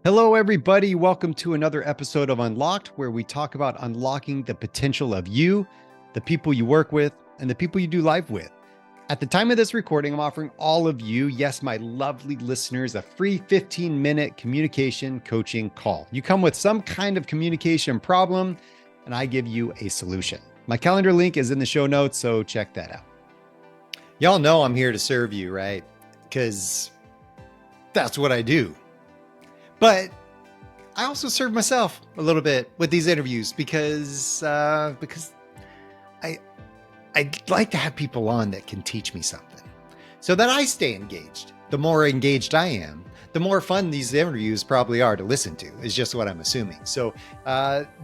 Hello, everybody. Welcome to another episode of Unlocked, where we talk about unlocking the potential of you, the people you work with, and the people you do life with. At the time of this recording, I'm offering all of you, yes, my lovely listeners, a free 15-minute communication coaching call. You come with some kind of communication problem, and I give you a solution. My calendar link is in the show notes, so check that out. Y'all know I'm here to serve you, right? Because that's what I do. But I also serve myself a little bit with these interviews because I'd like to have people on that can teach me something so that I stay engaged. The more engaged I am, the more fun these interviews probably are to listen to, is just what I'm assuming. So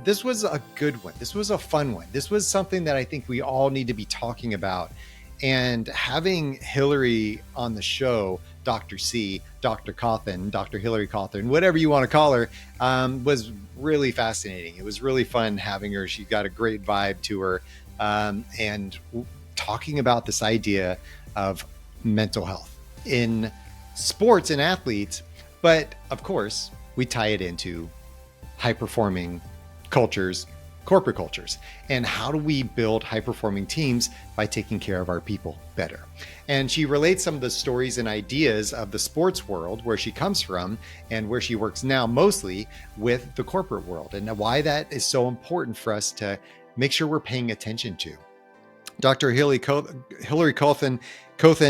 this was a good one. This was a fun one. This was something that I think we all need to be talking about. And having Hillary on the show, Dr. C, Dr. Cauthen, Dr. Hillary Cauthen, whatever you want to call her, was really fascinating. It was really fun having her. She got a great vibe to her, and talking about this idea of mental health in sports and athletes. But of course, we tie it into high-performing cultures, corporate cultures, and how do we build high-performing teams by taking care of our people better. And she relates some of the stories and ideas of the sports world, where she comes from and where she works now, mostly with the corporate world, and why that is so important for us to make sure we're paying attention to. Dr. Hillary Cauthen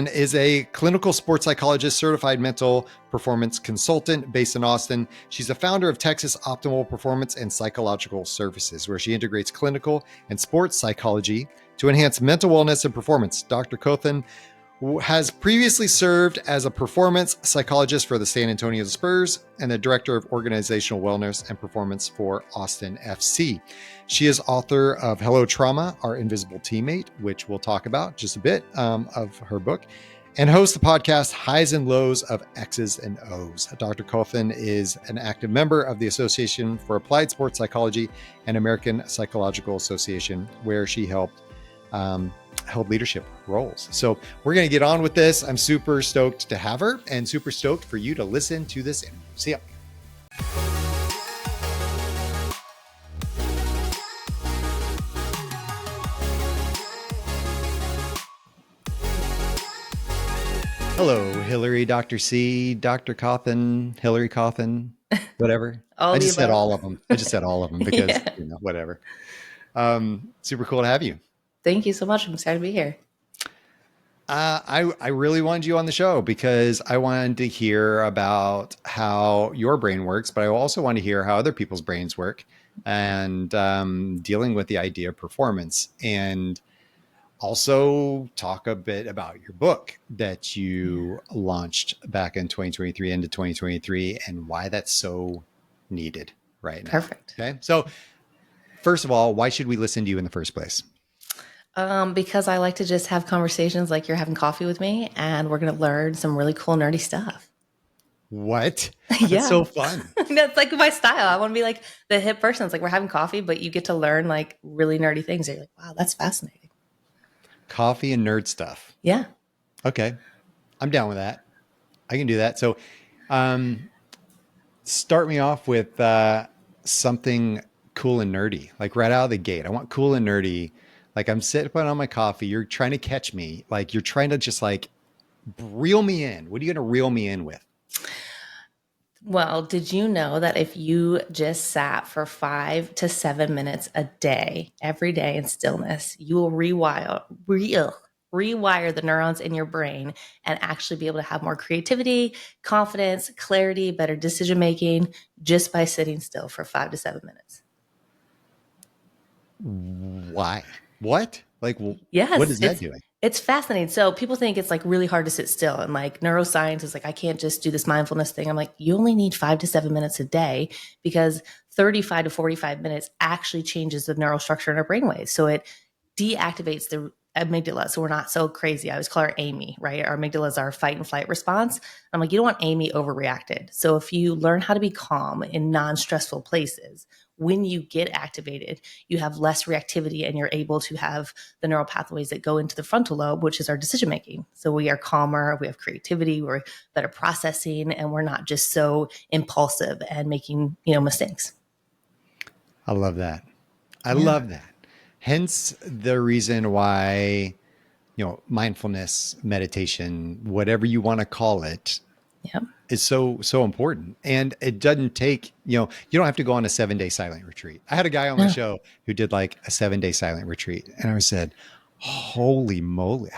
is a clinical sports psychologist, certified mental performance consultant based in Austin. She's the founder of Texas Optimal Performance and Psychological Services, where she integrates clinical and sports psychology to enhance mental wellness and performance. Dr. Cauthen has previously served as a performance psychologist for the San Antonio Spurs and the director of organizational wellness and performance for Austin FC. She is author of Hello Trauma, Our Invisible Teammate, which we'll talk about just a bit of her book, and hosts the podcast Highs and Lows of X's and O's. Dr. Cauthen is an active member of the Association for Applied Sports Psychology and American Psychological Association, where she held leadership roles. So we're going to get on with this. I'm super stoked to have her and super stoked for you to listen to this interview. See ya. Hello, Hillary, Dr. C, Dr. Cauthen, Hillary Cauthen, whatever. I just said all of them. I just said all of them because, whatever. Super cool to have you. Thank you so much. I'm excited to be here. I really wanted you on the show because I wanted to hear about how your brain works, but I also want to hear how other people's brains work, and dealing with the idea of performance, and also talk a bit about your book that you launched back in 2023 into 2023 and why that's so needed right now. Perfect. Okay. So first of all, why should we listen to you in the first place? Because I like to just have conversations like you're having coffee with me, and we're going to learn some really cool, nerdy stuff. What? Yeah. That's so fun. That's like my style. I want to be like the hip person. It's like we're having coffee, but you get to learn like really nerdy things. You're like, wow, that's fascinating. Coffee and nerd stuff. Yeah. Okay. I'm down with that. I can do that. So start me off with something cool and nerdy, like right out of the gate. I want cool and nerdy. Like I'm sitting on my coffee. You're trying to catch me. Like you're trying to just like reel me in. What are you going to reel me in with? Well, did you know that if you just sat for 5 to 7 minutes a day, every day in stillness, you will rewire the neurons in your brain and actually be able to have more creativity, confidence, clarity, better decision-making just by sitting still for 5 to 7 minutes. Why? What? Like, yes, what is that doing? It's fascinating. So people think it's like really hard to sit still, and like neuroscience is like, I can't just do this mindfulness thing. I'm like, you only need 5 to 7 minutes a day, because 35 to 45 minutes actually changes the neural structure in our brainwaves. So it deactivates the amygdala. So we're not so crazy. I always call her Amy, right? Our amygdala is our fight and flight response. I'm like, you don't want Amy overreacted. So if you learn how to be calm in non-stressful places, when you get activated, you have less reactivity and you're able to have the neural pathways that go into the frontal lobe, which is our decision making. So we are calmer, we have creativity, we're better processing, and we're not just so impulsive and making, mistakes. I love that. I love that. Hence the reason why, mindfulness, meditation, whatever you want to call it, Yeah. is so important. And it doesn't take, you don't have to go on a 7-day silent retreat. I had a guy on my show who did like a 7-day silent retreat. And I said, holy moly,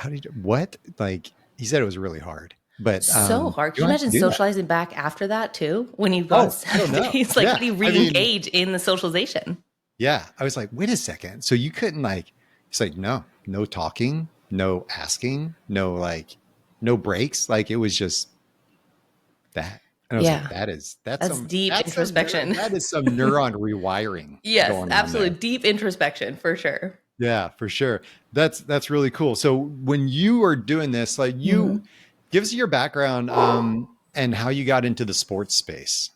what? Like, he said it was really hard. But so hard. Can you you don't have to imagine do that. socializing back after that too? When you've gone Oh, I don't 7 know. days, like Yeah. how do you I mean, re-engage in the socialization? yeah. I was like, wait a second. So you couldn't it's like, no talking, no asking, no breaks. Like it was just that. And I was like, Yeah. that's That's deep introspection. that is some neuron rewiring Yes, going on absolutely. there. Deep introspection for sure. Yeah, for sure. That's really cool. So when you are doing this, give us your background and how you got into the sports space.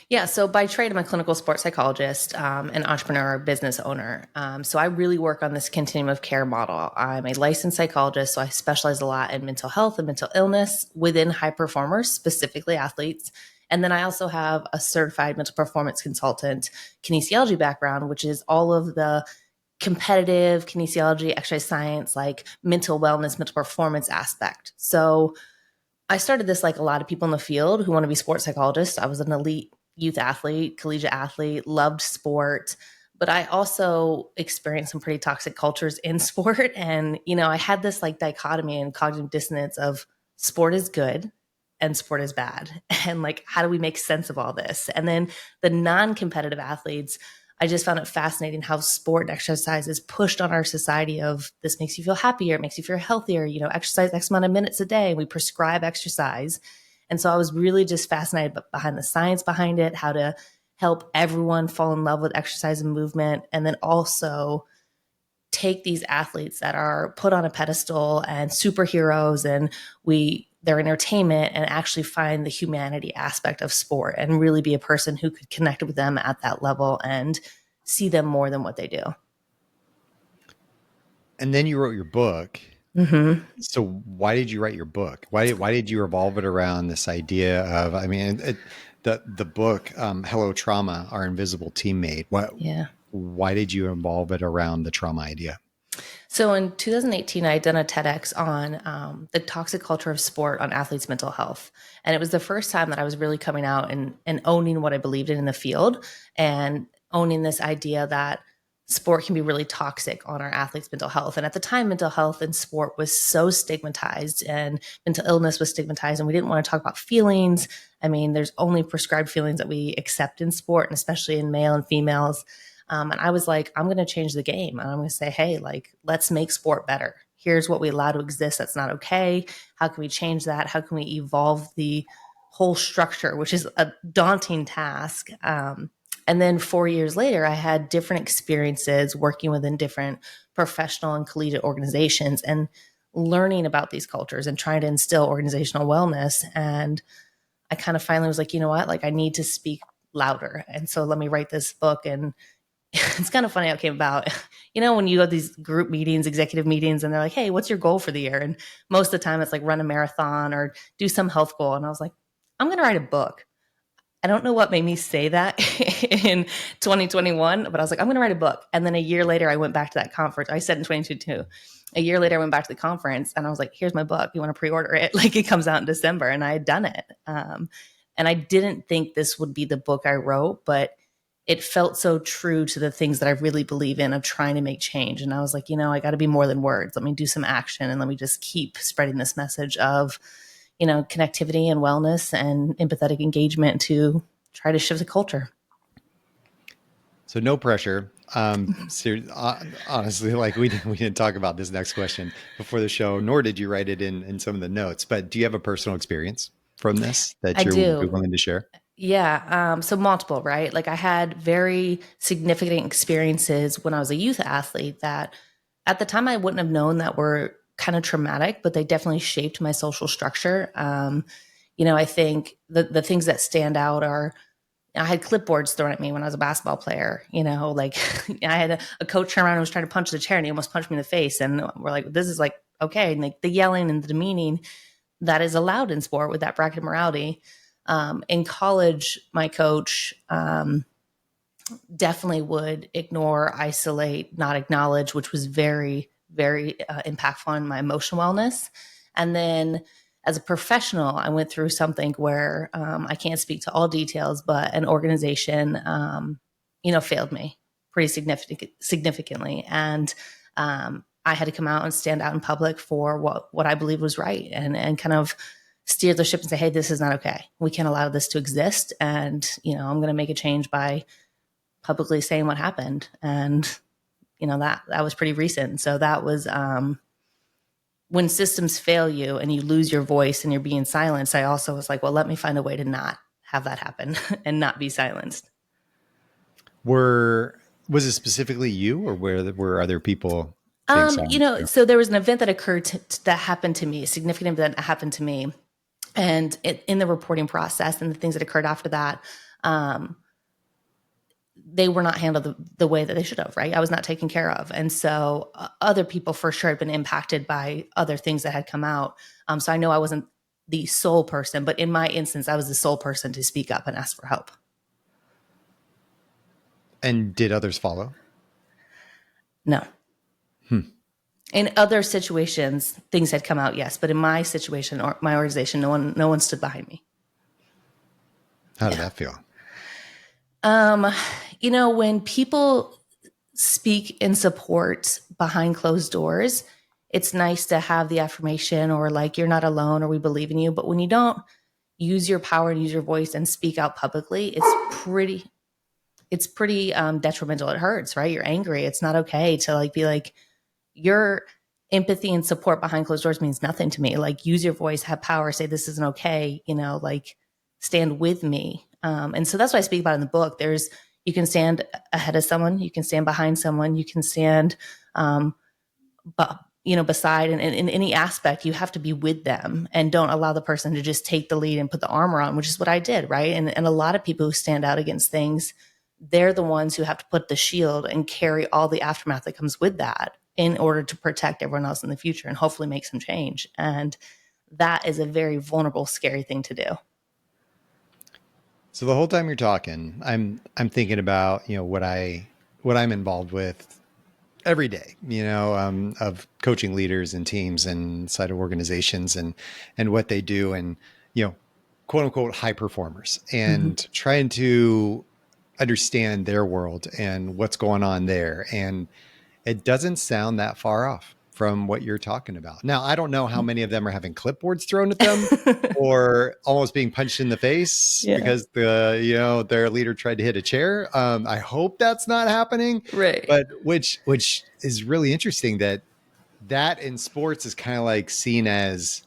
Yeah. So by trade, I'm a clinical sports psychologist, an entrepreneur, business owner. So I really work on this continuum of care model. I'm a licensed psychologist, so I specialize a lot in mental health and mental illness within high performers, specifically athletes. And then I also have a certified mental performance consultant kinesiology background, which is all of the competitive kinesiology, exercise science, like mental wellness, mental performance aspect. So I started this like a lot of people in the field who want to be sports psychologists. I was an elite youth athlete, collegiate athlete, loved sport, but I also experienced some pretty toxic cultures in sport. And, I had this like dichotomy and cognitive dissonance of sport is good and sport is bad. And like, how do we make sense of all this? And then the non-competitive athletes, I just found it fascinating how sport and exercise is pushed on our society of this makes you feel happier, it makes you feel healthier, exercise X amount of minutes a day. We prescribe exercise. And so I was really just fascinated behind the science behind it, how to help everyone fall in love with exercise and movement. And then also take these athletes that are put on a pedestal and superheroes and their entertainment and actually find the humanity aspect of sport and really be a person who could connect with them at that level and see them more than what they do. And then you wrote your book. Mm-hmm. So why did you write your book? Why did you revolve it around this idea of, the book, Hello Trauma, Our Invisible Teammate. Why did you involve it around the trauma idea? So in 2018, I had done a TEDx on the toxic culture of sport on athletes' mental health. And it was the first time that I was really coming out and owning what I believed in the field and owning this idea that sport can be really toxic on our athletes' mental health. And at the time, mental health in sport was so stigmatized and mental illness was stigmatized. And we didn't want to talk about feelings. I mean, there's only prescribed feelings that we accept in sport, and especially in male and females. And I was like, I'm going to change the game. And I'm going to say, hey, let's make sport better. Here's what we allow to exist that's not okay. How can we change that? How can we evolve the whole structure, which is a daunting task. And then 4 years later, I had different experiences working within different professional and collegiate organizations and learning about these cultures and trying to instill organizational wellness. And I kind of finally was like, you know what? I need to speak louder. And so let me write this book. And it's kind of funny how it came about. When you go to these group meetings, executive meetings, and they're like, hey, what's your goal for the year? And most of the time it's like run a marathon or do some health goal. And I was like, I'm going to write a book. I don't know what made me say that in 2021, but I was like, I'm going to write a book. And then a year later, I went back to that conference. I said in 2022, a year later, I went back to the conference and I was like, here's my book. You want to pre-order it? It comes out in December, and I had done it. And I didn't think this would be the book I wrote, but it felt so true to the things that I really believe in of trying to make change. And I was like, I got to be more than words. Let me do some action and let me just keep spreading this message of, connectivity and wellness and empathetic engagement to try to shift the culture. So no pressure. Honestly, we didn't talk about this next question before the show, nor did you write it in some of the notes. But do you have a personal experience from this that you're willing to share? Yeah. So multiple, right? I had very significant experiences when I was a youth athlete that at the time I wouldn't have known that were kind of traumatic, but they definitely shaped my social structure. I think the things that stand out are I had clipboards thrown at me when I was a basketball player, like I had a coach turn around and was trying to punch the chair and he almost punched me in the face. And we're like, this is like, okay. And like the yelling and the demeaning that is allowed in sport with that bracket morality. In college, my coach definitely would ignore, isolate, not acknowledge, which was very, very impactful on my emotional wellness. And then as a professional, I went through something where I can't speak to all details, but an organization, failed me pretty significantly. And I had to come out and stand out in public for what I believe was right, and kind of steer the ship and say, hey, this is not okay. We can't allow this to exist. And, I'm going to make a change by publicly saying what happened. And, that was pretty recent. So that was, when systems fail you and you lose your voice and you're being silenced, I also was like, well, let me find a way to not have that happen and not be silenced. Was it specifically you, or were other people? So there was an event that occurred that happened to me, a significant event that happened to me. And in the reporting process and the things that occurred after that, they were not handled the way that they should have, right? I was not taken care of. And so other people for sure had been impacted by other things that had come out. So I know I wasn't the sole person, but in my instance, I was the sole person to speak up and ask for help. And did others follow? No. In other situations, things had come out, yes. But in my situation or my organization, no one stood behind me. How did that feel? When people speak in support behind closed doors, it's nice to have the affirmation or like, you're not alone or we believe in you. But when you don't use your power and use your voice and speak out publicly, it's pretty detrimental. It hurts, right? You're angry. It's not okay to like be like, your empathy and support behind closed doors means nothing to me. Like, use your voice, have power, say this isn't okay, like stand with me. And so that's why I speak about in the book. You can stand ahead of someone, you can stand behind someone, you can stand, beside, and in any aspect, you have to be with them and don't allow the person to just take the lead and put the armor on, which is what I did. Right. And a lot of people who stand out against things, they're the ones who have to put the shield and carry all the aftermath that comes with that in order to protect everyone else in the future and hopefully make some change. And that is a very vulnerable, scary thing to do. So the whole time you're talking, I'm thinking about, what I'm involved with every day, of coaching leaders and teams and inside of organizations and what they do, and, quote unquote high performers, and trying to understand their world and what's going on there. And it doesn't sound that far off from what you're talking about. Now, I don't know how many of them are having clipboards thrown at them or almost being punched in the face because their leader tried to hit a chair. I hope that's not happening. Right. But which is really interesting that in sports is kind of like seen as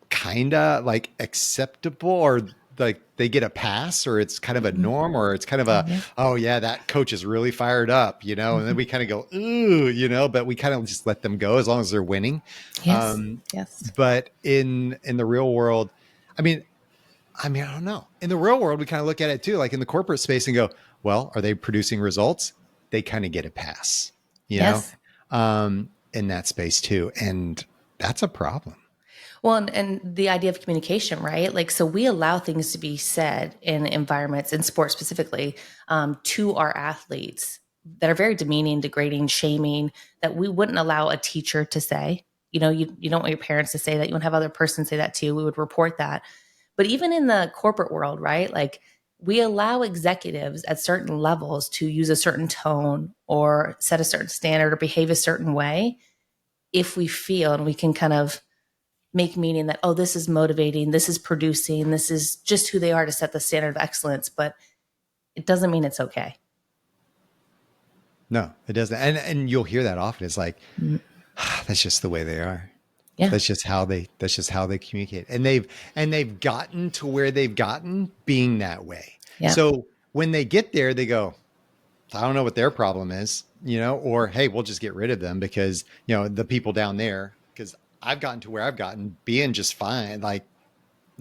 kind of like acceptable, or like they get a pass, or it's kind of a norm, or it's kind of oh yeah, that coach is really fired up, and then we kind of go, ooh, but we kind of just let them go as long as they're winning. Yes. Yes. But in the real world, I mean, I don't know. In the real world, we kind of look at it too, like in the corporate space, and go, well, are they producing results? They kind of get a pass, know, in that space too. And that's a problem. Well, and the idea of communication, right? Like, so we allow things to be said in environments, in sports specifically, to our athletes that are very demeaning, degrading, shaming, that we wouldn't allow a teacher to say. You don't want your parents to say that. You wouldn't have other person say that to you. We would report that. But even in the corporate world, right? Like, we allow executives at certain levels to use a certain tone or set a certain standard or behave a certain way if we feel, and we can kind of make meaning that, oh, this is motivating, this is producing, this is just who they are to set the standard of excellence. But it doesn't mean it's okay. No, it doesn't. And you'll hear that often. It's like, that's just the way they are. Yeah. That's just how they communicate. And they've gotten to where they've gotten being that way. Yeah. So when they get there, they go, I don't know what their problem is, or, hey, we'll just get rid of them because, the people down there, because I've gotten to where I've gotten being just fine. Like,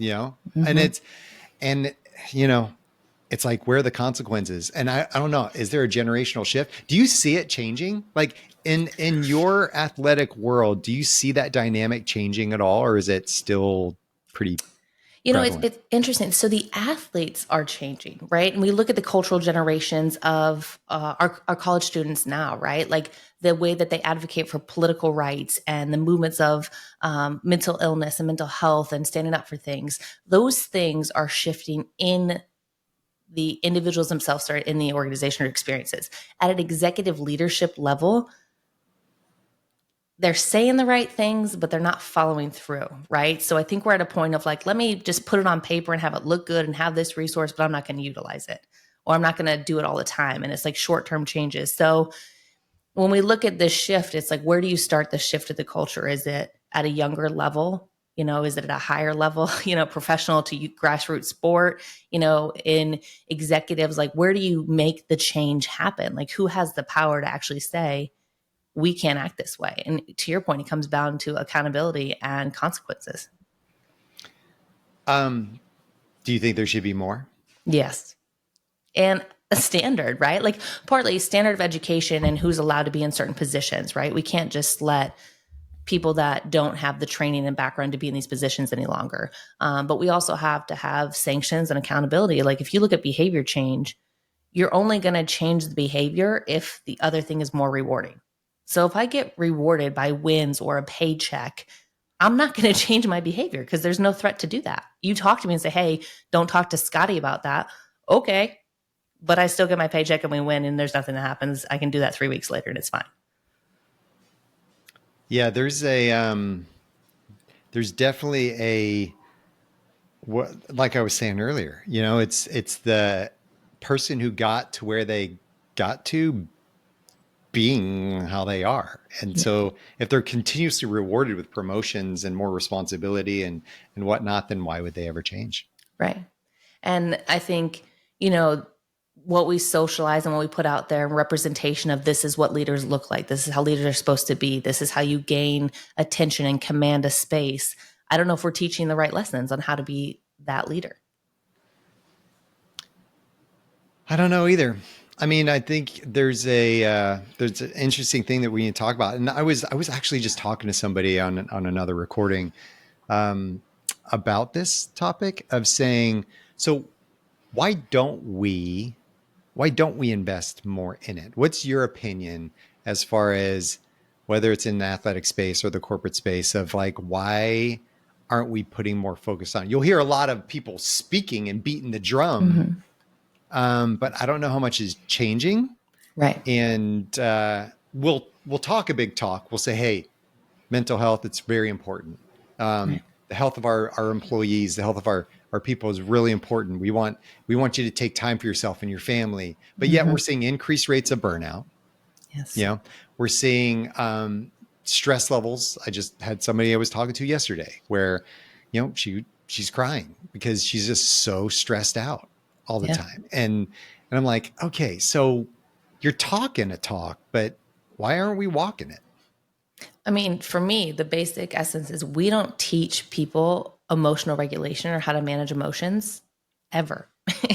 and it's like, where are the consequences? And I don't know, is there a generational shift? Do you see it changing? Like in your athletic world, do you see that dynamic changing at all, or is it still pretty You know, prevalent? it's interesting. So the athletes are changing, right? And we look at the cultural generations of our college students now, right? Like the way that they advocate for political rights and the movements of mental illness and mental health and standing up for things. Those things are shifting in the individuals themselves or in the organization or experiences. At an executive leadership level, they're saying the right things, but they're not following through, right? So I think we're at a point of like, let me just put it on paper and have it look good and have this resource, but I'm not going to utilize it, or I'm not going to do it all the time. And it's like short-term changes. So when we look at this shift, it's like, where do you start the shift of the culture? Is it at a younger level? You know, is it at a higher level, you know, professional to grassroots sport, you know, in executives, like where do you make the change happen? Like who has the power to actually say, we can't act this way? And to your point, it comes down to accountability and consequences. Do you think there should be more? Yes. And a standard, right? Like partly standard of education and who's allowed to be in certain positions, right? We can't just let people that don't have the training and background to be in these positions any longer. But we also have to have sanctions and accountability. Like if you look at behavior change, you're only going to change the behavior if the other thing is more rewarding. So if I get rewarded by wins or a paycheck, I'm not going to change my behavior because there's no threat to do that. You talk to me and say, hey, don't talk to Scotty about that. Okay. But I still get my paycheck and we win and there's nothing that happens. I can do that 3 weeks later and it's fine. Yeah, there's definitely a, what, like I was saying earlier, you know, it's the person who got to where they got to being how they are. And Yeah. so if they're continuously rewarded with promotions and more responsibility and whatnot, then why would they ever change? Right. And I think, you know, what we socialize and what we put out there, representation of this is what leaders look like. This is how leaders are supposed to be. This is how you gain attention and command a space. I don't know if we're teaching the right lessons on how to be that leader. I don't know either. I mean, I think there's an interesting thing that we need to talk about, and I was actually just talking to somebody on another recording about this topic of saying, so why don't we why don't we invest more in it? What's your opinion as far as whether it's in the athletic space or the corporate space of like, why aren't we putting more focus on it? You'll hear a lot of people speaking and beating the drum, Mm-hmm. but I don't know how much is changing. Right. And we'll talk a big talk. We'll say, hey, mental health, it's very important. Right. The health of our employees, the health of our people is really important. We want you to take time for yourself and your family. But yet Mm-hmm. we're seeing increased rates of burnout. You Yes. know, we're seeing stress levels. I just had somebody I was talking to yesterday where, you know, she's crying because she's just so stressed out all the Yeah. time. And I'm like, okay, so you're talking a talk, but why aren't we walking it? I mean, for me, the basic essence is we don't teach people emotional regulation or how to manage emotions ever.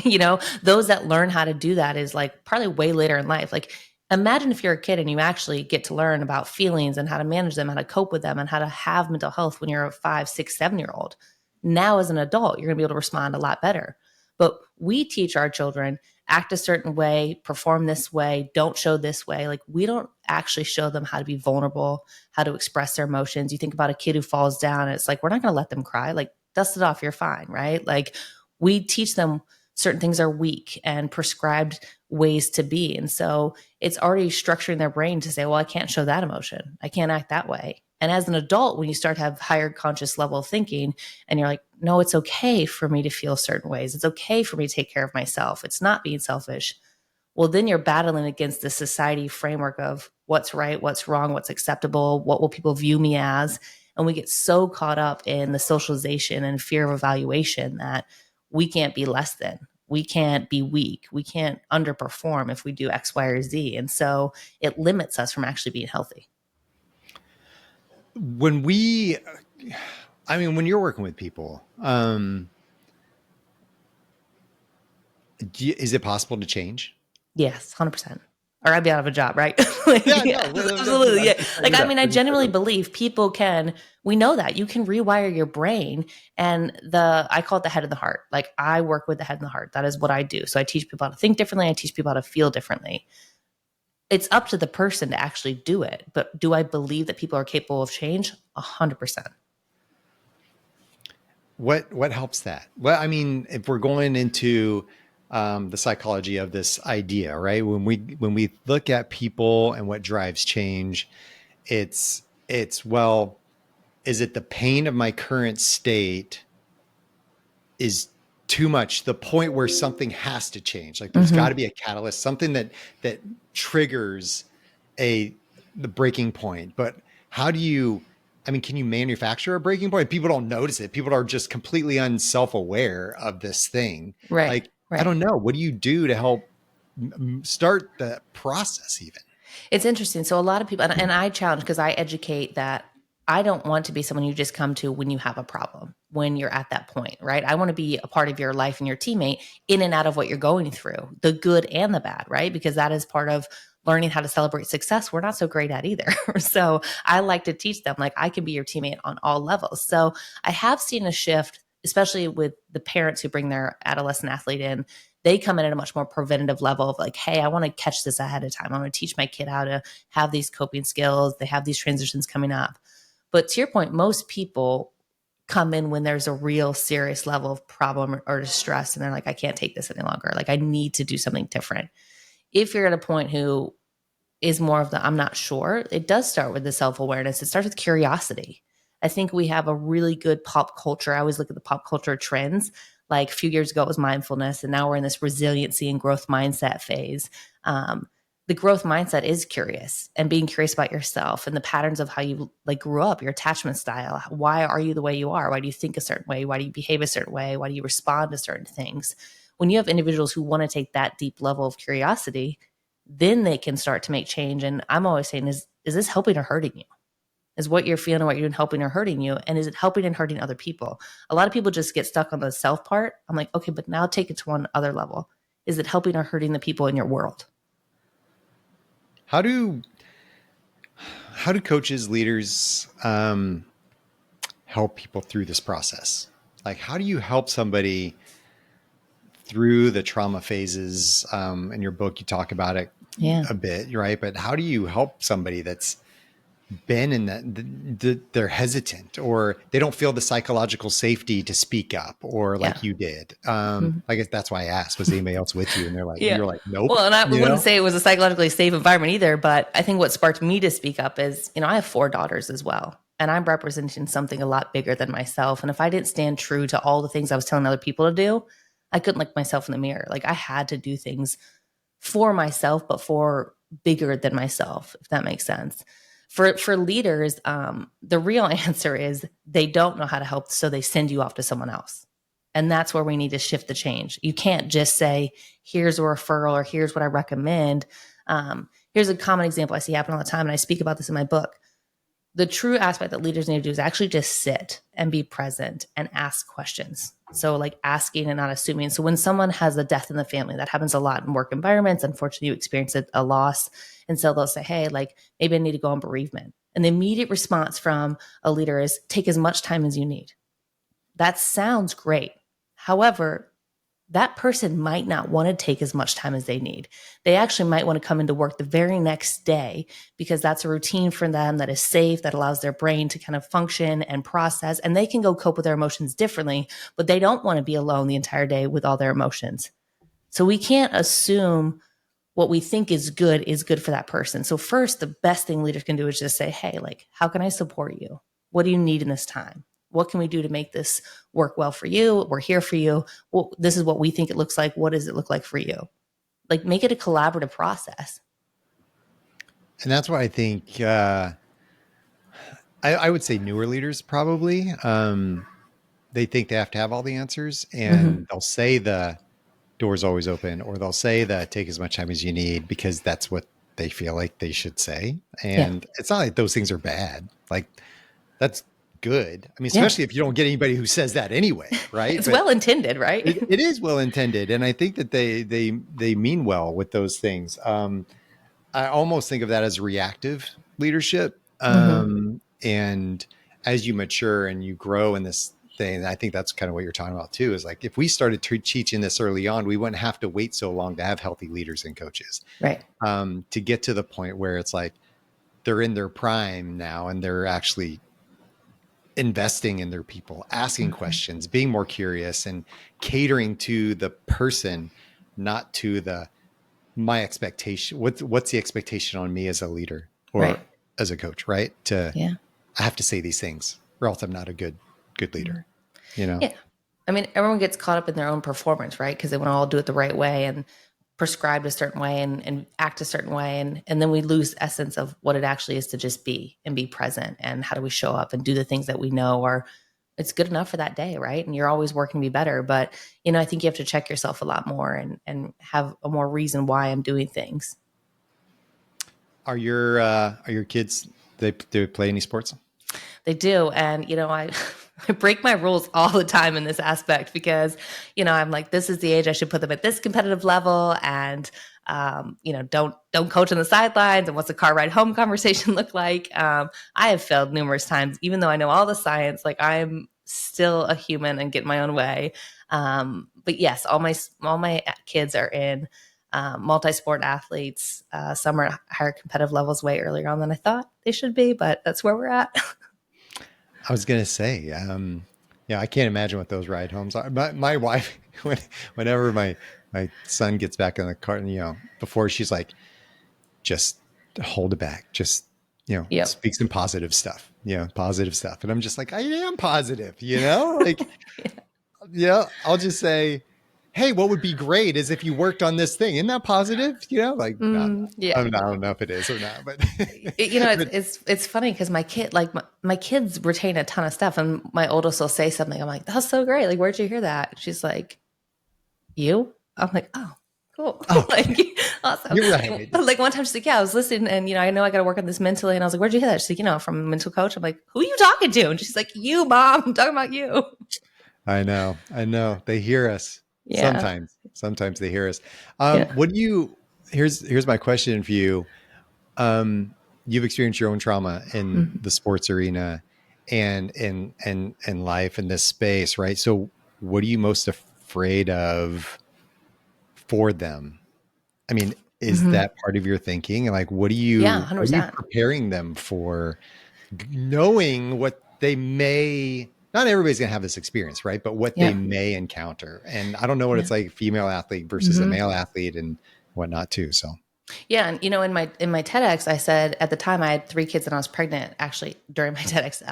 You know, those that learn how to do that is like probably way later in life. Like, imagine if you're a kid and you actually get to learn about feelings and how to manage them, how to cope with them, and how to have mental health when you're a 5, 6, 7 year old. Now, as an adult, you're going to be able to respond a lot better. But we teach our children act a certain way, perform this way, don't show this way. Like, we don't actually show them how to be vulnerable, how to express their emotions. You think about a kid who falls down, and it's like, we're not going to let them cry. Like, dust it off, you're fine, right? Like, we teach them certain things are weak and prescribed ways to be. And so it's already structuring their brain to say, well, I can't show that emotion. I can't act that way. And as an adult, when you start to have higher conscious level of thinking and you're like, no, it's okay for me to feel certain ways. It's okay for me to take care of myself. It's not being selfish. Well, then you're battling against the society framework of what's right, what's wrong, what's acceptable, what will people view me as. And we get so caught up in the socialization and fear of evaluation that we can't be less than. We can't be weak. We can't underperform if we do X, Y, or Z. And so it limits us from actually being healthy. When we, I mean, when you're working with people, Is it possible to change? Yes, 100%. Or I'd be out of a job, right? Like, Yeah, yeah, no, absolutely. I'm Yeah. just bringing Like, it I up. mean, I genuinely believe people can, we know that you can rewire your brain, and I call it the head and the heart. Like, I work with the head and the heart. That is what I do. So I teach people how to think differently. I teach people how to feel differently. It's up to the person to actually do it. But do I believe that people are capable of change? 100%. What helps that? Well, I mean, if we're going into the psychology of this idea, right? When we look at people and what drives change, it's well, is it the pain of my current state is too much, the point where something has to change? Like there's got to Mm-hmm. be a catalyst, something that triggers a the breaking point. But how do you, I mean, can you manufacture a breaking point? People don't notice it. People are just completely unself-aware of this thing. Right. Like, I Right. don't know. What do you do to help start the process even? It's interesting. So a lot of people, and I challenge because I educate that I don't want to be someone you just come to when you have a problem, when you're at that point, right? I want to be a part of your life and your teammate in and out of what you're going through, the good and the bad, right? Because that is part of learning how to celebrate success. We're not so great at either. So I like to teach them, like, I can be your teammate on all levels. So I have seen a shift, especially with the parents who bring their adolescent athlete in. They come in at a much more preventative level of like, hey, I want to catch this ahead of time. I want to teach my kid how to have these coping skills. They have these transitions coming up. But to your point, most people come in when there's a real serious level of problem or distress, and they're like, I can't take this any longer. Like, I need to do something different. If you're at a point who is more of the I'm not sure, it does start with the self-awareness. It starts with curiosity. I think we have a really good pop culture. I always look at the pop culture trends. Like a few years ago, it was mindfulness, and now we're in this resiliency and growth mindset phase. The growth mindset is curious and being curious about yourself and the patterns of how you like grew up, your attachment style. Why are you the way you are? Why do you think a certain way? Why do you behave a certain way? Why do you respond to certain things? When you have individuals who want to take that deep level of curiosity, then they can start to make change. And I'm always saying, is this helping or hurting you? Is what you're feeling, what you're doing helping or hurting you? And is it helping and hurting other people? A lot of people just get stuck on the self part. I'm like, okay, but now take it to one other level. Is it helping or hurting the people in your world? How do coaches, leaders, help people through this process? Like, how do you help somebody through the trauma phases? In your book, you talk about it Yeah. a bit, right? But how do you help somebody that's been in they're hesitant, or they don't feel the psychological safety to speak up, or Yeah. like you did? Mhm. I guess that's why I asked, was anybody else with you? And Yeah. you're like, nope, Well, and I you wouldn't know? say it was a psychologically safe environment either, but I think what sparked me to speak up is, I have 4 daughters as well, and I'm representing something a lot bigger than myself. And if I didn't stand true to all the things I was telling other people to do, I couldn't look myself in the mirror. Like, I had to do things for myself, but for bigger than myself, if that makes sense. For leaders, the real answer is they don't know how to help, so they send you off to someone else. And that's where we need to shift the change. You can't just say, here's a referral or here's what I recommend. Here's a common example I see happen all the time, and I speak about this in my book. The true aspect that leaders need to do is actually just sit and be present and ask questions. So, like, asking and not assuming. So when someone has a death in the family, that happens a lot in work environments. Unfortunately, you experience a loss. And so they'll say, hey, like, maybe I need to go on bereavement. And the immediate response from a leader is take as much time as you need. That sounds great. However, that person might not want to take as much time as they need. They actually might want to come into work the very next day because that's a routine for them that is safe, that allows their brain to kind of function and process, and they can go cope with their emotions differently, but they don't want to be alone the entire day with all their emotions. So we can't assume what we think is good for that person. So first, the best thing leaders can do is just say, hey, like, how can I support you? What do you need in this time? What can we do to make this work well for you? We're here for you. Well, this is what we think it looks like. What does it look like for you? Like, make it a collaborative process. And that's why I think I would say newer leaders probably, they think they have to have all the answers, Mm-hmm. and they'll say the door's always open, or they'll say that take as much time as you need because that's what they feel like they should say. Yeah. And it's not like those things are bad. Like, that's good. I mean, Yeah. especially if you don't get anybody who says that anyway, right? It's But well intended, right? it is well intended, and I think that they mean well with those things. I almost think of that as reactive leadership. Mm-hmm. And as you mature and you grow in this thing, I think that's kind of what you're talking about too, is like, if we started teaching this early on, we wouldn't have to wait so long to have healthy leaders and coaches, Right. to get to the point where it's like, they're in their prime now and they're actually investing in their people, asking Mm-hmm. questions, being more curious, and catering to the person, not to the my expectation. What's the expectation on me as a leader or Right. as a coach, right? Yeah. I have to say these things or else I'm not a good leader, you know? Yeah. I mean, everyone gets caught up in their own performance, right? Because they want to all do it the right way and prescribed a certain way and act a certain way. And then we lose essence of what it actually is to just be and be present. And how do we show up and do the things that we know are it's good enough for that day, right? And you're always working to be better. But, I think you have to check yourself a lot more and have a more reason why I'm doing things. Are your kids, they play any sports? They do. And, I, I break my rules all the time in this aspect because, I'm like, this is the age I should put them at this competitive level. And, don't coach on the sidelines. And what's the car ride home conversation look like? I have failed numerous times, even though I know all the science, like I'm still a human and get my own way. But yes, all my kids are in multi-sport athletes. Some are at higher competitive levels way earlier on than I thought they should be, but that's where we're at. I was going to say, yeah, I can't imagine what those ride homes are. My wife, whenever my son gets back in the car, before, she's like, just hold it back. Just, Yep. speak some positive stuff, positive stuff. And I'm just like, I am positive, like, I'll just say, hey, what would be great is if you worked on this thing. Isn't that positive? Like, no, Yeah. I don't know if it is or not, but, but It's funny because my kid, like my kids retain a ton of stuff, and my oldest will say something. I'm like, "That's so great! Like, where'd you hear that?" She's like, "You." I'm like, "Oh, cool, oh, like awesome." you're right. Like one time, she's like, "Yeah, I was listening, and I know I got to work on this mentally." And I was like, "Where'd you hear that?" She's like, "From a mental coach." I'm like, "Who are you talking to?" And she's like, "You, mom. I'm talking about you." I know. They hear us Yeah, sometimes. Sometimes they hear us. yeah. What do you? Here's my question for you. You've experienced your own trauma in Mhm. the sports arena, and in life in this space, right? So, what are you most afraid of for them? I mean, is Mhm. that part of your thinking? Like, Yeah, what are you 100%. preparing them for, knowing what they may, not everybody's going to have this experience, right? But what they Yeah, may encounter. And I don't know what yeah. it's like, female athlete versus a Mhm. male athlete and whatnot too. So, Yeah, and in my TEDx, I said at the time I had 3 kids and I was pregnant. Actually, during my TEDx,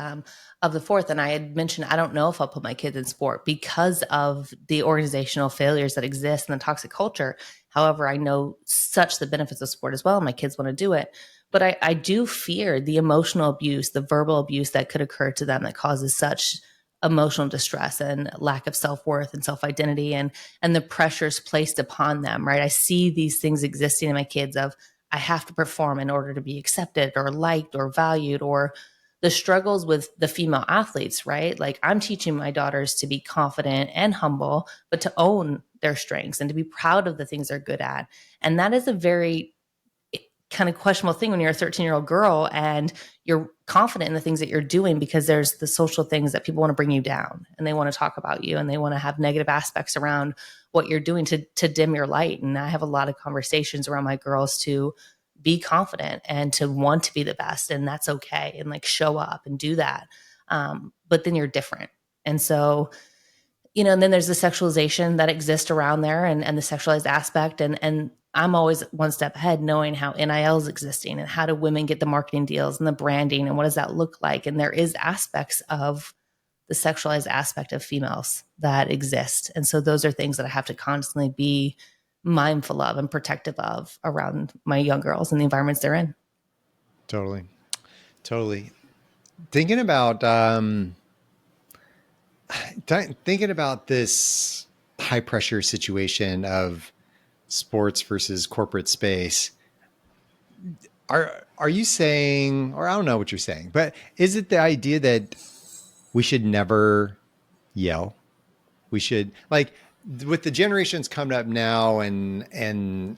of the fourth, and I had mentioned I don't know if I'll put my kids in sport because of the organizational failures that exist and the toxic culture. However, I know such the benefits of sport as well, and my kids want to do it. But I do fear the emotional abuse, the verbal abuse that could occur to them that causes such emotional distress and lack of self-worth and self-identity and the pressures placed upon them, right? I see these things existing in my kids of I have to perform in order to be accepted or liked or valued, or the struggles with the female athletes, right? Like I'm teaching my daughters to be confident and humble, but to own their strengths and to be proud of the things they're good at. And that is a very kind of questionable thing when you're a 13-year-old girl and you're confident in the things that you're doing, because there's the social things that people want to bring you down and they want to talk about you and they want to have negative aspects around what you're doing to dim your light. And I have a lot of conversations around my girls to be confident and to want to be the best, and that's okay, and like show up and do that. But then you're different. And so and then there's the sexualization that exists around there, and the sexualized aspect. And I'm always one step ahead, knowing how NIL is existing and how do women get the marketing deals and the branding and what does that look like. And there is aspects of the sexualized aspect of females that exist. And so those are things that I have to constantly be mindful of and protective of around my young girls and the environments they're in. totally. Totally. Thinking about, thinking about this high pressure situation of sports versus corporate space. Are you saying, or I don't know what you're saying, but is it the idea that we should never yell. We should, like, with the generations coming up now, and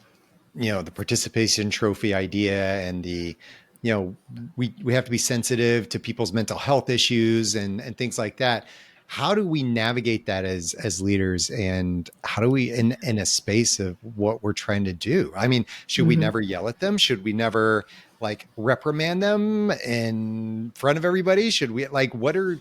the participation trophy idea, and we have to be sensitive to people's mental health issues and things like that. How do we navigate that as leaders, and how do we in a space of what we're trying to do? I mean, should we never yell at them? Should we never like reprimand them in front of everybody? Should we, like, what do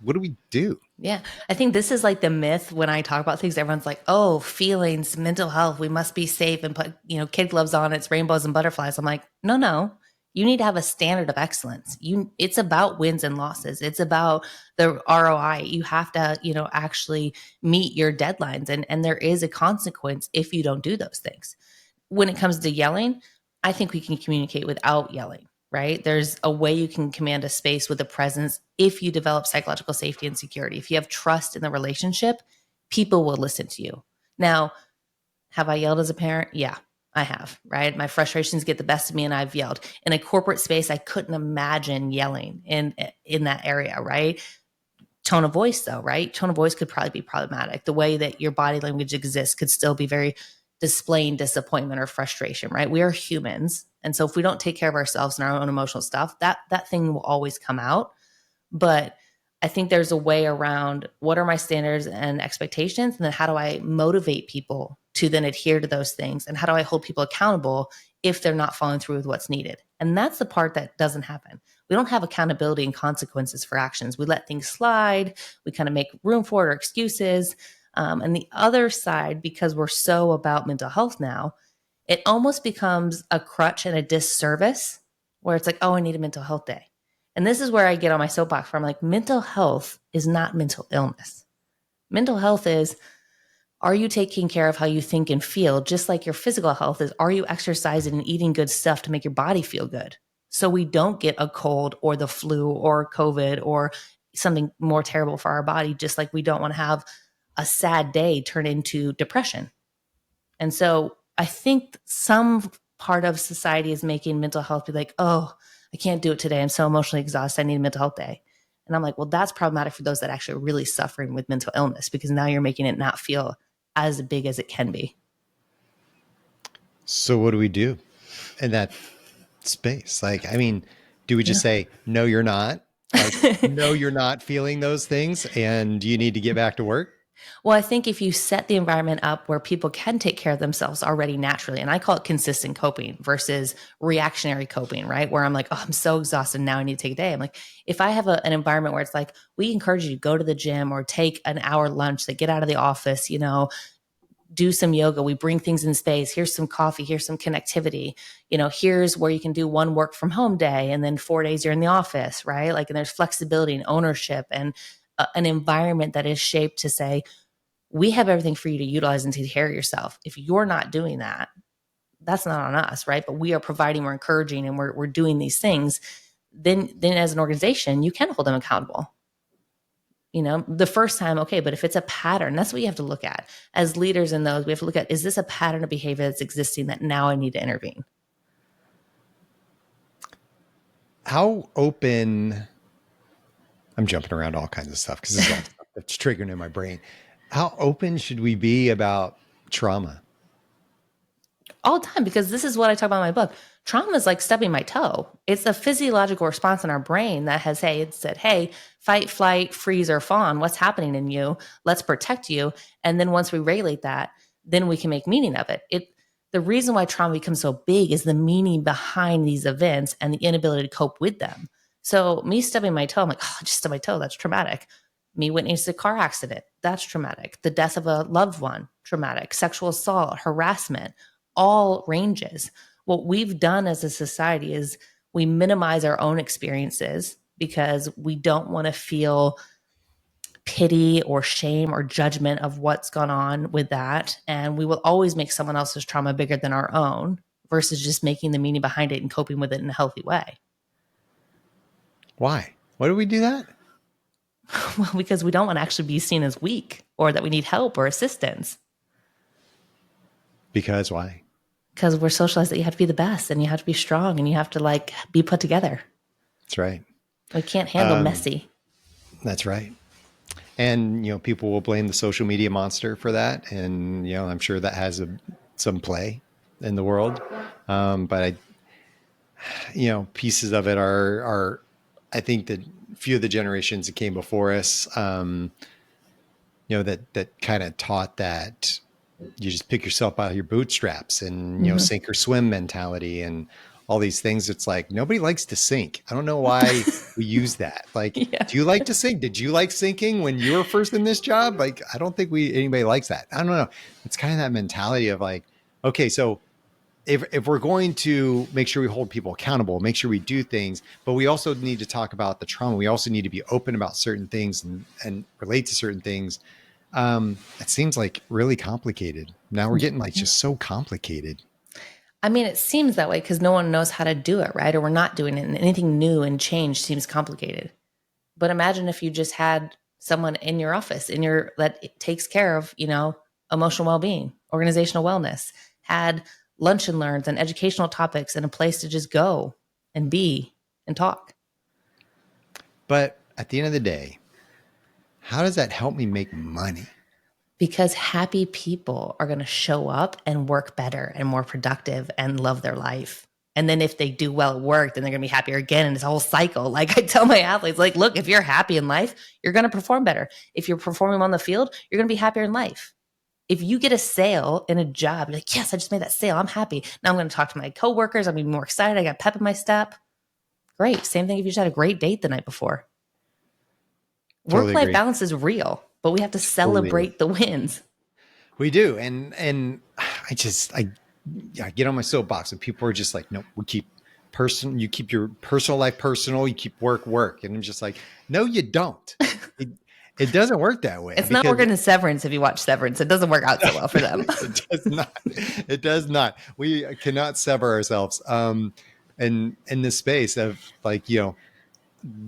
we do? Yeah. I think this is like the myth when I talk about things. Everyone's like, oh, feelings, mental health, we must be safe and put, kid gloves on, it's rainbows and butterflies. I'm like, no. You need to have a standard of excellence. It's about wins and losses. It's about the ROI. You have to, actually meet your deadlines, and there is a consequence if you don't do those things. When it comes to yelling, I think we can communicate without yelling, right? There's a way you can command a space with a presence if you develop psychological safety and security. If you have trust in the relationship, people will listen to you. Now, have I yelled as a parent? Yeah, I have, right? My frustrations get the best of me and I've yelled. In a corporate space, I couldn't imagine yelling in that area, right? Tone of voice though, right? Tone of voice could probably be problematic. The way that your body language exists could still be very displaying disappointment or frustration, right? We are humans. And so if we don't take care of ourselves and our own emotional stuff, that thing will always come out. But I think there's a way around what are my standards and expectations, and then how do I motivate people to then adhere to those things, and how do I hold people accountable if they're not following through with what's needed? And that's the part that doesn't happen. We don't have accountability and consequences for actions. We let things slide. We kind of make room for it or excuses. And the other side, because we're so about mental health now, it almost becomes a crutch and a disservice where it's like, oh, I need a mental health day. And this is where I get on my soapbox, where I'm like, mental health is not mental illness. Mental health is, are you taking care of how you think and feel? Just like your physical health is, are you exercising and eating good stuff to make your body feel good? So we don't get a cold or the flu or COVID or something more terrible for our body, just like we don't want to have a sad day turn into depression. And so I think some part of society is making mental health be like, oh, I can't do it today. I'm so emotionally exhausted. I need a mental health day. And I'm like, well, that's problematic for those that actually are really suffering with mental illness, because now you're making it not feel as big as it can be. So what do we do in that space? Like, I mean, do we just say, no, you're not? Like, no, you're not feeling those things and you need to get back to work? Well, I think if you set the environment up where people can take care of themselves already naturally, and I call it consistent coping versus reactionary coping, right? Where I'm like, oh, I'm so exhausted now, I need to take a day. I'm like, if I have an environment where it's like, we encourage you to go to the gym or take an hour lunch, to get out of the office, do some yoga. We bring things in space. Here's some coffee. Here's some connectivity. Here's where you can do one work from home day, and then 4 days you're in the office, right? Like, and there's flexibility and ownership, and an environment that is shaped to say, we have everything for you to utilize and take care of yourself. If you're not doing that, that's not on us, right? But we are providing, we're encouraging, and we're doing these things. Then as an organization, you can hold them accountable. The first time, okay, but if it's a pattern, that's what you have to look at. As leaders in those, we have to look at, is this a pattern of behavior that's existing that now I need to intervene? How open, I'm jumping around all kinds of stuff because this is all stuff that's triggering in my brain. How open should we be about trauma? All the time, because this is what I talk about in my book. Trauma is like stubbing my toe. It's a physiological response in our brain that has, it said, hey, fight, flight, freeze, or fawn. What's happening in you? Let's protect you. And then once we regulate that, then we can make meaning of it. The reason why trauma becomes so big is the meaning behind these events and the inability to cope with them. So me stubbing my toe, I'm like, oh, I just stubbed my toe. That's traumatic. Me witnessing a car accident, that's traumatic. The death of a loved one, traumatic. Sexual assault, harassment, all ranges. What we've done as a society is we minimize our own experiences because we don't want to feel pity or shame or judgment of what's gone on with that. And we will always make someone else's trauma bigger than our own versus just making the meaning behind it and coping with it in a healthy way. Why? Why do we do that? Well, because we don't want to actually be seen as weak or that we need help or assistance. Because why? Because we're socialized that you have to be the best and you have to be strong and you have to be put together. That's right. We can't handle messy. That's right. And, people will blame the social media monster for that. And, I'm sure that has some play in the world. But pieces of it are, I think that few of the generations that came before us, that kind of taught that you just pick yourself out of your bootstraps and, sink or swim mentality and all these things. It's like, nobody likes to sink. I don't know why we use that. Like, Yeah. do you like to sink? Did you like sinking when you were first in this job? Like, I don't think anybody likes that. I don't know. It's kind of that mentality of like, okay, so if we're going to make sure we hold people accountable, make sure we do things, but we also need to talk about the trauma. We also need to be open about certain things and relate to certain things. It seems like really complicated. Now we're getting like just so complicated. I mean, it seems that way because no one knows how to do it, right? Or we're not doing it. And anything new and change seems complicated. But imagine if you just had someone in your office, that takes care of, emotional well-being, organizational wellness, had lunch and learns and educational topics and a place to just go and be and talk. But at the end of the day, how does that help me make money? Because happy people are going to show up and work better and more productive and love their life. And then if they do well at work, then they're going to be happier again. And it's a whole cycle. Like I tell my athletes, like, look, if you're happy in life, you're going to perform better. If you're performing on the field, you're going to be happier in life. If you get a sale in a job, you're like, yes, I just made that sale. I'm happy. Now I'm going to talk to my coworkers. I'm going to be more excited. I got pep in my step. Great. Same thing if you just had a great date the night before. Totally Work-life agree. balance is real, but we have to celebrate the wins. We do. And I get on my soapbox and people are just like, no, you keep your personal life personal, you keep work. And I'm just like, no, you don't. It doesn't work that way. It's not working in Severance. If you watch Severance, it doesn't work out so well for them. It does not. It does not. We cannot sever ourselves. In this space of like,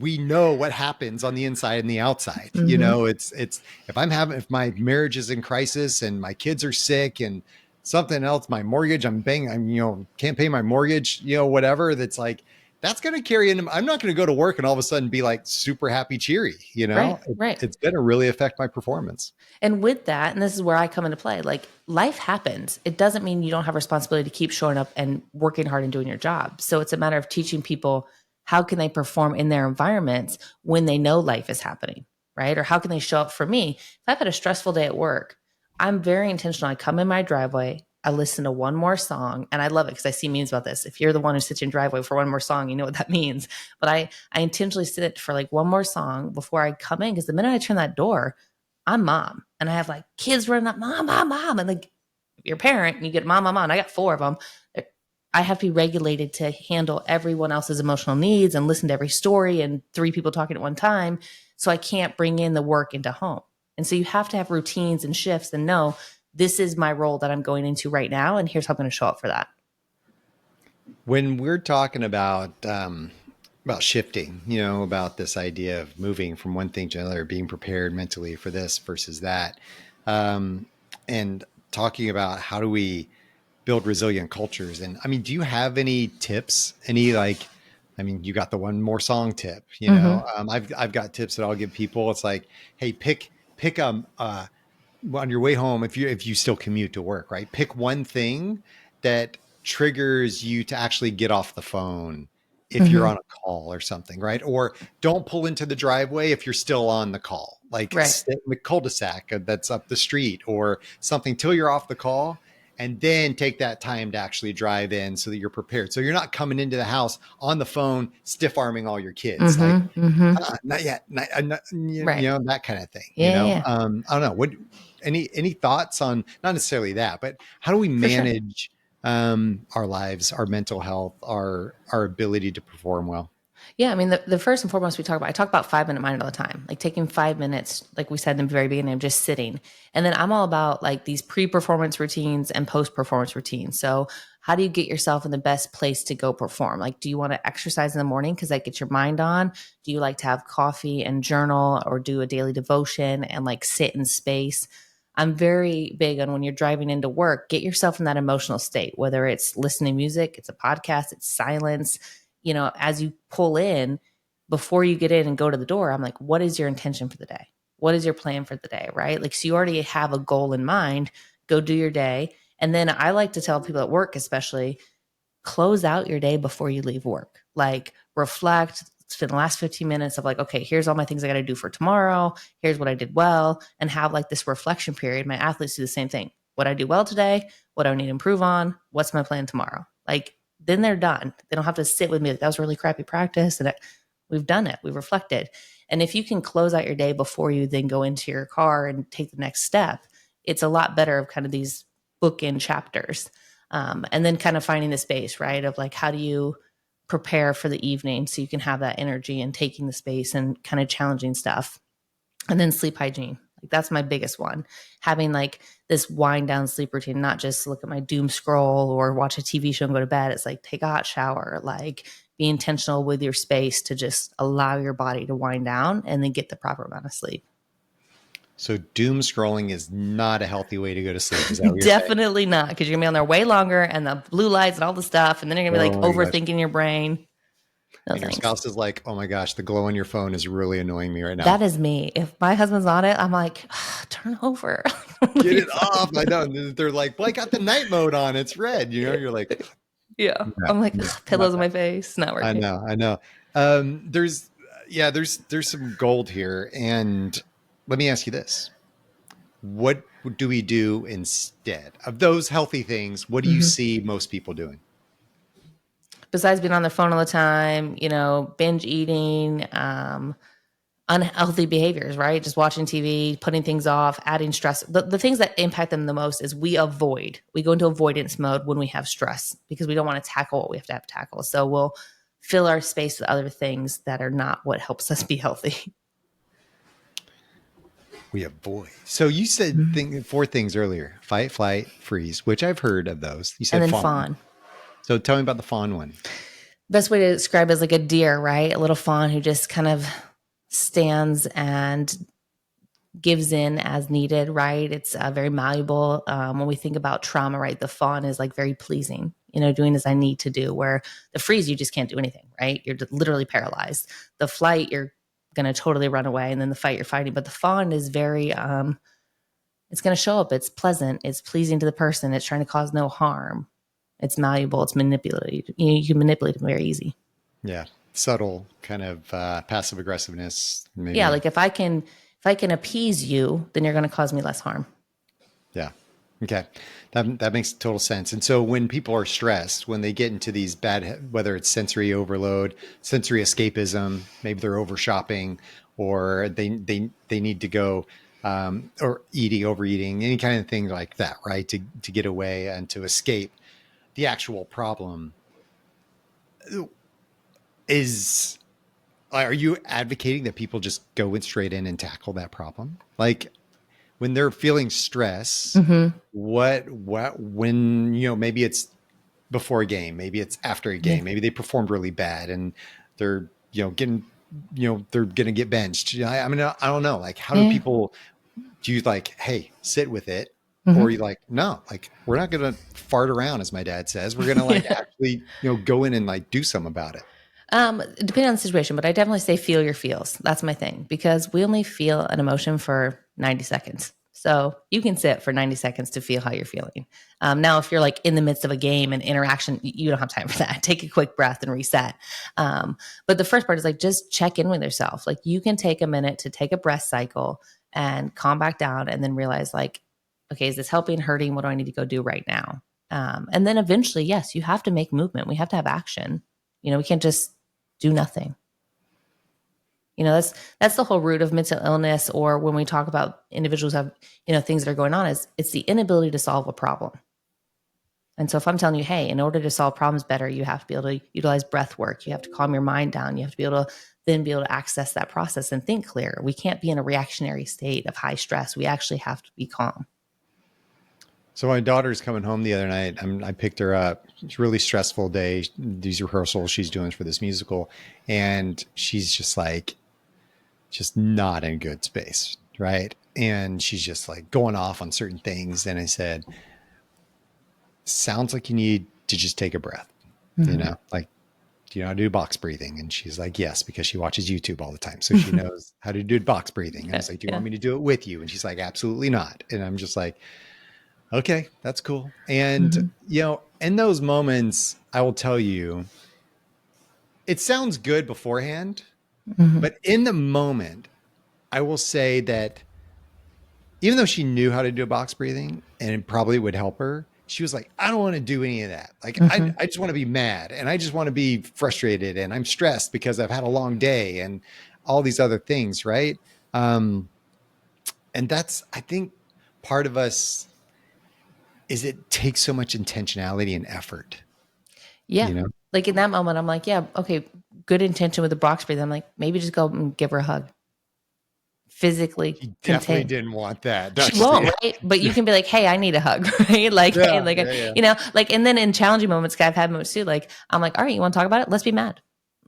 we know what happens on the inside and the outside. Mm-hmm. It's if my marriage is in crisis and my kids are sick and something else, my mortgage, I'm can't pay my mortgage, whatever. That's like, that's going to carry into, I'm not going to go to work and all of a sudden be like super happy, cheery, Right. It's going to really affect my performance. And with that, and this is where I come into play, like life happens. It doesn't mean you don't have responsibility to keep showing up and working hard and doing your job. So it's a matter of teaching people how can they perform in their environments when they know life is happening, right? Or how can they show up? For me, if I've had a stressful day at work, I'm very intentional. I come in my driveway, I listen to one more song, and I love it because I see memes about this. If you're the one who sits in your driveway for one more song, you know what that means. But I intentionally sit for like one more song before I come in, because the minute I turn that door, I'm mom. And I have like kids running up, mom, mom, mom. And like your parent, and you get mom, mom, mom. And I got 4 of them. I have to be regulated to handle everyone else's emotional needs and listen to every story and 3 people talking at one time. So I can't bring in the work into home. And so you have to have routines and shifts and know this is my role that I'm going into right now. And here's how I'm going to show up for that. When we're talking about shifting, about this idea of moving from one thing to another, being prepared mentally for this versus that, and talking about how do we build resilient cultures. And I mean, do you have any tips? You got the one more song tip, I've got tips that I'll give people. It's like, hey, pick on your way home, if you still commute to work, right? Pick one thing that triggers you to actually get off the phone if you're on a call or something, right? Or don't pull into the driveway if you're still on the call, like sit in the cul-de-sac that's up the street or something till you're off the call, and then take that time to actually drive in so that you're prepared. So you're not coming into the house on the phone, stiff arming all your kids. Not yet, that kind of thing. Yeah. I don't know. What any thoughts on, not necessarily that, but how do we manage our lives, our mental health, our ability to perform well? Yeah, I mean, the first and foremost I talk about 5-minute mind all the time, like taking 5 minutes, like we said in the very beginning, of just sitting. And then I'm all about like these pre-performance routines and post-performance routines. So how do you get yourself in the best place to go perform? Like, do you want to exercise in the morning because that gets your mind on? Do you like to have coffee and journal or do a daily devotion and like sit in space? I'm very big on when you're driving into work, get yourself in that emotional state, whether it's listening to music, it's a podcast, it's silence, as you pull in, before you get in and go to the door, I'm like, what is your intention for the day? What is your plan for the day? Right? Like, so you already have a goal in mind, go do your day. And then I like to tell people at work, especially, close out your day before you leave work. Like, reflect, spend the last 15 minutes of like, okay, here's all my things I got to do for tomorrow. Here's what I did well, and have like this reflection period. My athletes do the same thing. What I do well today, what I need to improve on, what's my plan tomorrow? Like, then they're done. They don't have to sit with me like, that was really crappy practice. And we've done it. We've reflected. And if you can close out your day before you then go into your car and take the next step, it's a lot better of kind of these bookend chapters. And then kind of finding the space, right? Of like, how do you prepare for the evening so you can have that energy and taking the space and kind of challenging stuff. And then sleep hygiene. Like, that's my biggest one. Having like this wind down sleep routine, not just look at my doom scroll or watch a TV show and go to bed. It's like, take a hot shower, like be intentional with your space to just allow your body to wind down and then get the proper amount of sleep. So doom scrolling is not a healthy way to go to sleep. Is that what you're Definitely not, because you're gonna be on there way longer, and the blue lights and all the stuff, and then you're gonna be like overthinking your brain. No, and your spouse is like, oh my gosh, the glow on your phone is really annoying me right now. That is me. If my husband's on it, I'm like, turn over. Get it off. I know. And they're like, well, I got the night mode on. It's red. You know, you're like, yeah. I'm like, pillows on my face. Not working. I know. There's some gold here. And let me ask you this. What do we do instead of those healthy things? What do you see most people doing? Besides being on their phone all the time, binge eating, unhealthy behaviors, right? Just watching TV, putting things off, adding stress. The things that impact them the most is we go into avoidance mode when we have stress because we don't want to tackle what we have to tackle. So we'll fill our space with other things that are not what helps us be healthy. We avoid. So you said 4 things earlier: fight, flight, freeze, which I've heard of those. You said and then fawn. So tell me about the fawn one. Best way to describe it is like a deer, right? A little fawn who just kind of stands and gives in as needed, right? It's very malleable. When we think about trauma, right? The fawn is like very pleasing, doing as I need to do, where the freeze, you just can't do anything, right? You're literally paralyzed. The flight, you're going to totally run away. And then the fight, you're fighting. But the fawn is very, it's going to show up. It's pleasant. It's pleasing to the person. It's trying to cause no harm. It's malleable. It's manipulated. You can manipulate it very easy. Yeah. Subtle kind of passive aggressiveness. Maybe. Yeah. Like if I can appease you, then you're going to cause me less harm. Yeah. Okay. That makes total sense. And so when people are stressed, when they get into these bad, whether it's sensory overload, sensory escapism, maybe they're over shopping, or they need to go, or overeating, any kind of thing like that, right? To get away and to escape the actual problem. Are you advocating that people just go straight in and tackle that problem? Like, when they're feeling stress, when, maybe it's before a game, maybe it's after a game, maybe they performed really bad and they're, they're going to get benched. I mean, I don't know. Like, how do people, do you like, hey, sit with it? Or you like, no, like, we're not going to fart around, as my dad says. We're going to like actually, go in and like do something about it. Depending on the situation, but I definitely say feel your feels. That's my thing, because we only feel an emotion for 90 seconds. So you can sit for 90 seconds to feel how you're feeling. Now, if you're like in the midst of a game and interaction, you don't have time for that. Take a quick breath and reset. But the first part is like, just check in with yourself. Like, you can take a minute to take a breath cycle and calm back down and then realize like, okay, is this helping, hurting? What do I need to go do right now? And then eventually, yes, you have to make movement. We have to have action. We can't just do nothing. That's the whole root of mental illness, or when we talk about individuals have, things that are going on, is it's the inability to solve a problem. And so if I'm telling you, hey, in order to solve problems better, you have to be able to utilize breath work. You have to calm your mind down. You have to be able to access that process and think clear. We can't be in a reactionary state of high stress. We actually have to be calm. So my daughter's coming home the other night. I picked her up. It's a really stressful day. These rehearsals she's doing for this musical. And she's just not in a good space. Right. And she's just like going off on certain things. And I said, sounds like you need to just take a breath, like do you know how to do box breathing? And she's like, yes, because she watches YouTube all the time. So she knows how to do box breathing. And I was like, do you want me to do it with you? And she's like, absolutely not. And I'm just like, okay, that's cool. And, in those moments, I will tell you, it sounds good beforehand, but in the moment, I will say that even though she knew how to do box breathing and it probably would help her, she was like, I don't want to do any of that. Like, I just want to be mad and I just want to be frustrated and I'm stressed because I've had a long day and all these other things. Right. And that's, I think part of us is it takes so much intentionality and effort. Yeah. Like in that moment, I'm like, yeah, okay, good intention with the box breathing. I'm like, maybe just go and give her a hug. Physically He definitely contain. didn't want that. She won't, right? But you can be like, hey, I need a hug, right? Like, hey, like, and then in challenging moments, I've had moments too. Like, I'm like, all right, you want to talk about it? Let's be mad.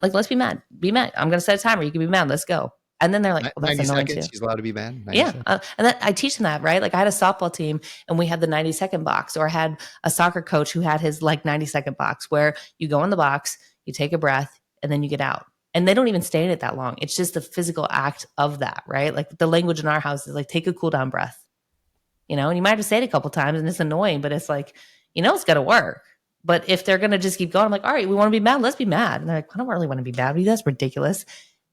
Like, let's be mad. Be mad. I'm going to set a timer. You can be mad. Let's go. And then they're like, well, that's 90 annoying seconds. too. She's allowed to be mad. Yeah. And then I teach them that, right? Like I had a softball team and we had the 90-second box, or I had a soccer coach who had his like 90-second box where you go in the box, you take a breath, and then you get out. And they don't even stay in it that long. It's just the physical act of that, right? Like the language in our house is like, take a cool down breath, and you might have to say it a couple times and it's annoying, but it's like, it's got to work. But if they're going to just keep going, I'm like, all right, we want to be mad. Let's be mad. And they're like, I don't really want to be mad. That's ridiculous.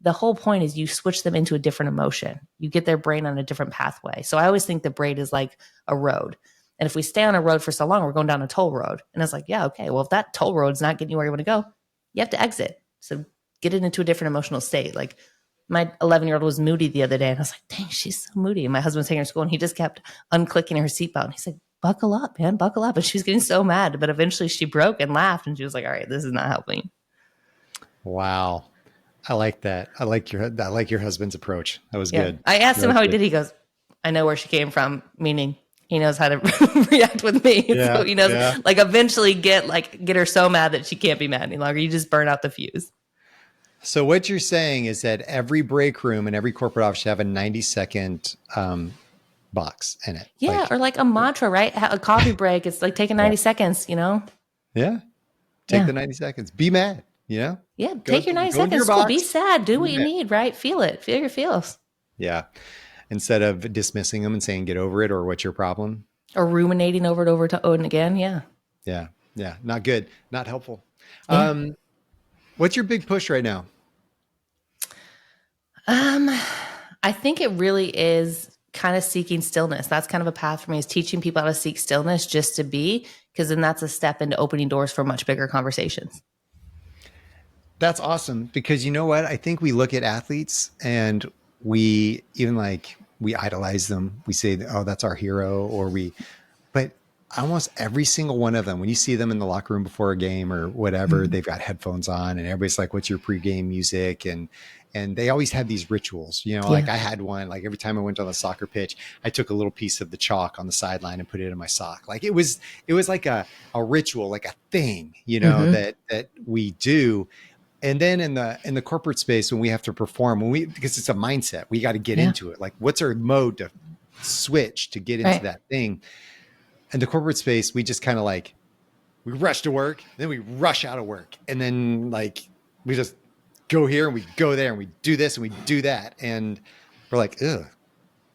The whole point is you switch them into a different emotion. You get their brain on a different pathway. So I always think the brain is like a road. And if we stay on a road for so long, we're going down a toll road. And it's like, yeah, okay, well, if that toll road's not getting you where you want to go, you have to exit. So get it into a different emotional state. Like my 11-year-old was moody the other day. And I was like, dang, she's so moody. And my husband was taking her to school and he just kept unclicking her seatbelt. And he's like, buckle up, man, buckle up. And she was getting so mad. But eventually she broke and laughed. And she was like, all right, this is not helping. Wow. I like that. I like your husband's approach. That was good. I asked him how he did. He goes, I know where she came from, meaning he knows how to react with me. Yeah, so he knows like eventually get her so mad that she can't be mad any longer. You just burn out the fuse. So what you're saying is that every break room and every corporate office should have a 90-second box in it. Yeah. Or like a mantra, right? A coffee break. It's like taking 90 seconds, Yeah. Take the 90 seconds. Be mad. Yeah. Take your 90 seconds. Cool. Be sad. Do what you need, right? Feel it. Feel your feels. Yeah. Instead of dismissing them and saying, get over it, or what's your problem? Or ruminating over and again. Yeah. Yeah. Yeah. Not good. Not helpful. Yeah. What's your big push right now? I think it really is kind of seeking stillness. That's kind of a path for me, is teaching people how to seek stillness just to be, because then that's a step into opening doors for much bigger conversations. That's awesome, because you know what? I think we look at athletes and we idolize them. We say, oh, that's our hero, but almost every single one of them, when you see them in the locker room before a game or whatever, they've got headphones on and everybody's like, what's your pregame music? And they always have these rituals, like I had one, like every time I went on the soccer pitch, I took a little piece of the chalk on the sideline and put it in my sock. Like it was like a ritual, like a thing, that we do. And then in the corporate space, when we have to perform, because it's a mindset, we got to get into it. Like, what's our mode to switch to get into that thing? And the corporate space, we just kind of we rush to work, then we rush out of work, and then we just go here and we go there and we do this and we do that, and we're like, ugh,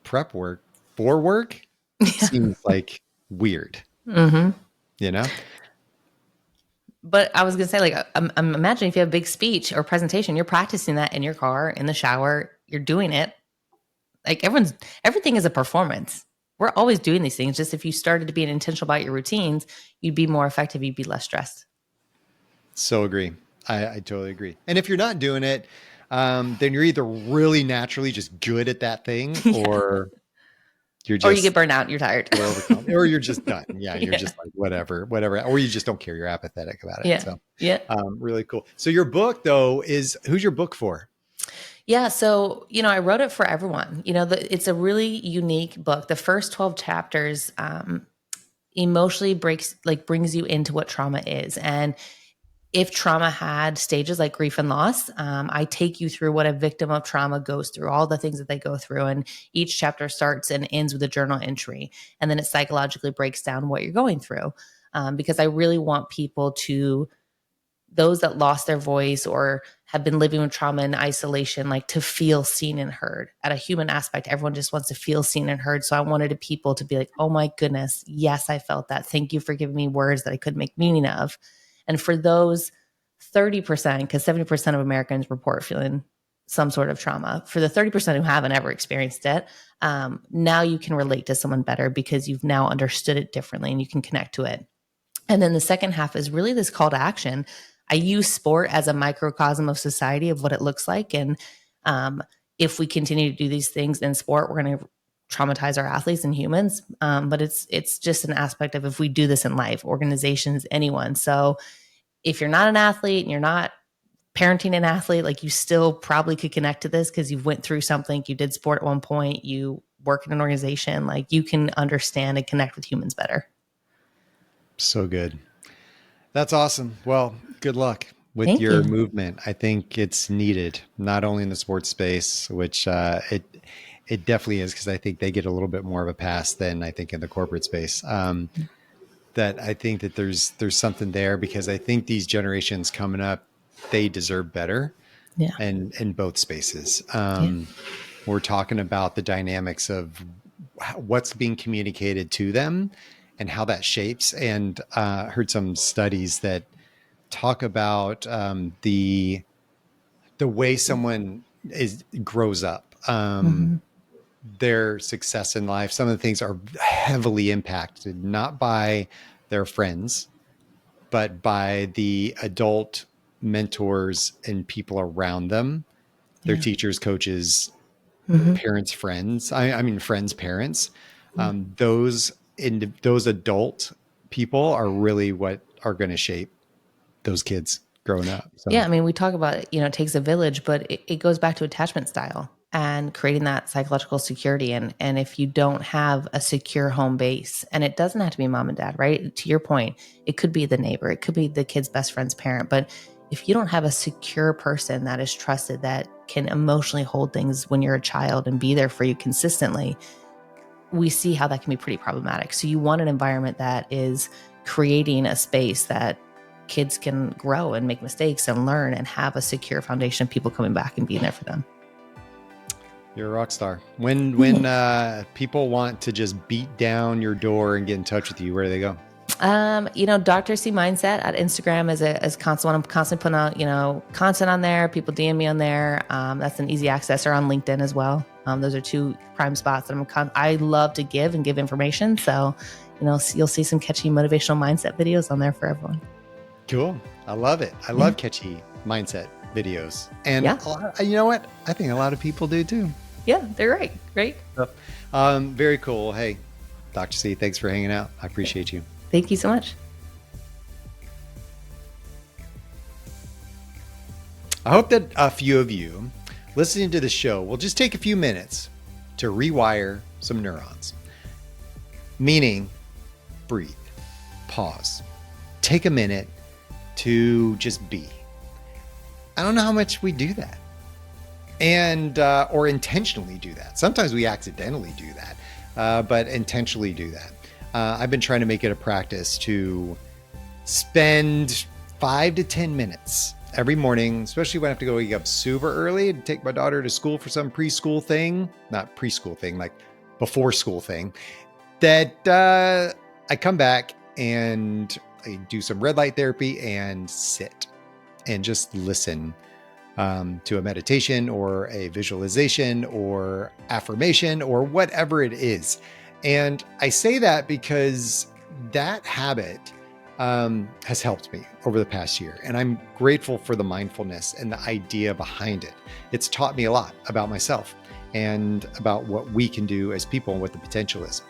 prep work for work seems weird, But I was going to say, I'm imagining if you have a big speech or presentation, you're practicing that in your car, in the shower, you're doing it. Like everything is a performance. We're always doing these things. Just if you started to be intentional about your routines, you'd be more effective. You'd be less stressed. So agree. I totally agree. And if you're not doing it, then you're either really naturally just good at that thing, or you get burned out and you're tired. Or you're just done. Yeah. You're just like, whatever. Or you just don't care. You're apathetic about it. Yeah. So, really cool. So your book though who's your book for? Yeah. So, I wrote it for everyone. It's a really unique book. The first 12 chapters, emotionally brings you into what trauma is. And if trauma had stages like grief and loss, I take you through what a victim of trauma goes through, all the things that they go through. And each chapter starts and ends with a journal entry. And then it psychologically breaks down what you're going through. Because I really want people those that lost their voice or have been living with trauma and isolation, like to feel seen and heard. At a human aspect, everyone just wants to feel seen and heard. So I wanted people to be like, oh my goodness, yes, I felt that. Thank you for giving me words that I couldn't make meaning of. And for those 30%, because 70% of Americans report feeling some sort of trauma, for the 30% who haven't ever experienced it, now you can relate to someone better because you've now understood it differently and you can connect to it. And then the second half is really this call to action. I use sport as a microcosm of society of what it looks like. And if we continue to do these things in sport, we're going to traumatize our athletes and humans. But it's just an aspect of if we do this in life, organizations, anyone. So if you're not an athlete and you're not parenting an athlete, like you still probably could connect to this because you went through something, you did sport at one point, you work in an organization, like you can understand and connect with humans better. So good. That's awesome. Well, good luck with Thank your you. movement. I think it's needed, not only in the sports space, which it definitely is, because I think they get a little bit more of a pass than I think in the corporate space. That I think that there's something there, because I think these generations coming up, they deserve better. Yeah. And in both spaces. Yeah. We're talking about the dynamics of what's being communicated to them and how that shapes. And heard some studies that talk about the way someone grows up, their success in life. Some of the things are heavily impacted, not by their friends, but by the adult mentors and people around them, their teachers, coaches, parents, friends. I mean, friends, parents. Those adult people are really what are going to shape those kids growing up. So. Yeah. I mean, we talk about it, it takes a village, but it goes back to attachment style and creating that psychological security. And if you don't have a secure home base, and it doesn't have to be mom and dad, right? To your point, it could be the neighbor, it could be the kid's best friend's parent. But if you don't have a secure person that is trusted, that can emotionally hold things when you're a child and be there for you consistently, we see how that can be pretty problematic. So you want an environment that is creating a space that kids can grow and make mistakes and learn and have a secure foundation of people coming back and being there for them. You're a rock star. When people want to just beat down your door and get in touch with you, where do they go? Dr. C Mindset at Instagram is constant. I'm constantly putting out, content on there. People DM me on there. That's an easy access, or on LinkedIn as well. Those are two prime spots that I love to give information. So, you'll see some catchy motivational mindset videos on there for everyone. Cool. I love it. I love catchy mindset videos. And you know what? I think a lot of people do too. Yeah, they're right. Great. Very cool. Hey, Dr. C, thanks for hanging out. I appreciate you. Thank you so much. I hope that a few of you listening to the show will just take a few minutes to rewire some neurons. Meaning, breathe, pause, take a minute to just be. I don't know how much we do that, and or intentionally do that. Sometimes we accidentally do that, but intentionally do that. I've been trying to make it a practice to spend 5 to 10 minutes every morning, especially when I have to go wake up super early and take my daughter to school for some preschool thing, not preschool thing, like before school thing, that I come back and I do some red light therapy and sit and just listen to a meditation or a visualization or affirmation or whatever it is. And I say that because that habit has helped me over the past year. And I'm grateful for the mindfulness and the idea behind it. It's taught me a lot about myself and about what we can do as people and what the potential is.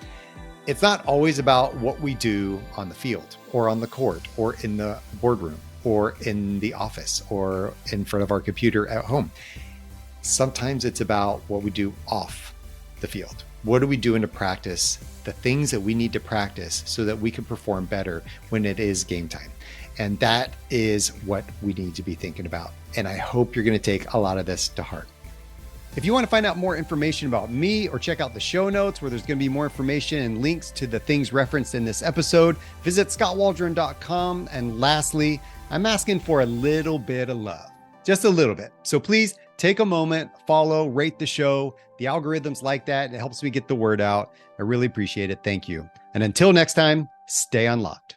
It's not always about what we do on the field or on the court or in the boardroom or in the office or in front of our computer at home. Sometimes it's about what we do off the field. What are we doing to practice the things that we need to practice so that we can perform better when it is game time? And that is what we need to be thinking about. And I hope you're going to take a lot of this to heart. If you want to find out more information about me or check out the show notes where there's going to be more information and links to the things referenced in this episode, visit SkotWaldron.com. And lastly, I'm asking for a little bit of love, just a little bit. So please take a moment, follow, rate the show. The algorithms like that. It helps me get the word out. I really appreciate it. Thank you. And until next time, stay unlocked.